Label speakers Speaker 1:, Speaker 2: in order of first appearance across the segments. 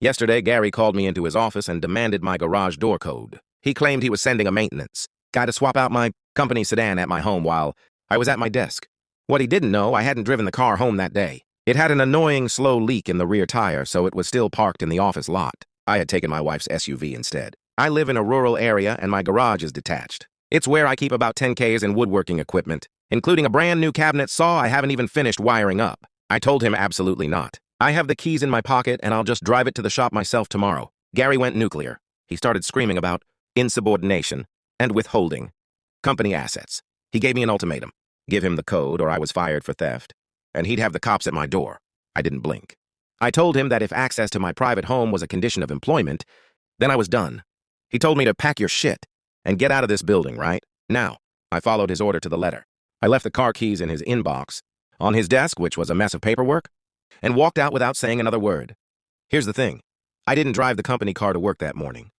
Speaker 1: Yesterday, Gary called me into his office and demanded my garage door code. He claimed he was sending a maintenance guy to swap out my company sedan at my home while I was at my desk. What he didn't know, I hadn't driven the car home that day. It had an annoying slow leak in the rear tire, so it was still parked in the office lot. I had taken my wife's SUV instead. I live in a rural area and my garage is detached. It's where I keep about 10 Ks in woodworking equipment, including a brand new cabinet saw I haven't even finished wiring up. I told him absolutely not. I have the keys in my pocket and I'll just drive it to the shop myself tomorrow. Gary went nuclear. He started screaming about insubordination and withholding company assets. He gave me an ultimatum. Give him the code or I was fired for theft, and he'd have the cops at my door. I didn't blink. I told him that if access to my private home was a condition of employment, then I was done. He told me to pack your shit and get out of this building right now. I followed his order to the letter. I left the car keys in his inbox, on his desk, which was a mess of paperwork, and walked out without saying another word. Here's the thing. I didn't drive the company car to work that morning.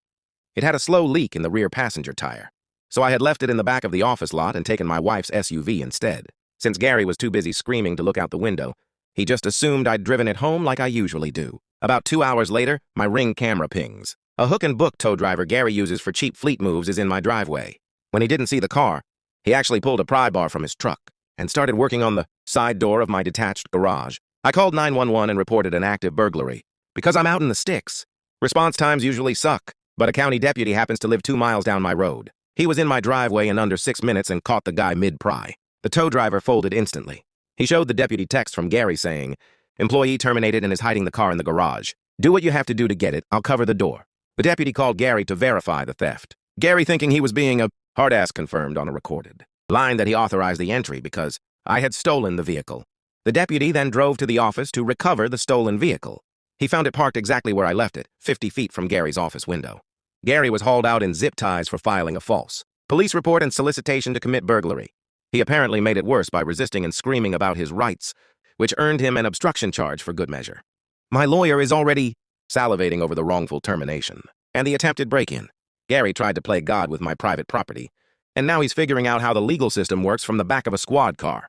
Speaker 1: It had a slow leak in the rear passenger tire, so I had left it in the back of the office lot and taken my wife's SUV instead. Since Gary was too busy screaming to look out the window, he just assumed I'd driven it home like I usually do. About 2 hours later, my Ring camera pings. A hook-and-book tow driver Gary uses for cheap fleet moves is in my driveway. When he didn't see the car, he actually pulled a pry bar from his truck and started working on the side door of my detached garage. I called 911 and reported an active burglary. Because I'm out in the sticks, response times usually suck, but a county deputy happens to live 2 miles down my road. He was in my driveway in under 6 minutes and caught the guy mid-pry. The tow driver folded instantly. He showed the deputy text from Gary saying, "Employee terminated and is hiding the car in the garage. Do what you have to do to get it. I'll cover the door." The deputy called Gary to verify the theft. Gary, thinking he was being a hard-ass, confirmed on a recorded line that he authorized the entry because I had stolen the vehicle. The deputy then drove to the office to recover the stolen vehicle. He found it parked exactly where I left it, 50 feet from Gary's office window. Gary was hauled out in zip ties for filing a false police report and solicitation to commit burglary. He apparently made it worse by resisting and screaming about his rights, which earned him an obstruction charge for good measure. My lawyer is already salivating over the wrongful termination and the attempted break-in. Gary tried to play God with my private property, and now he's figuring out how the legal system works from the back of a squad car.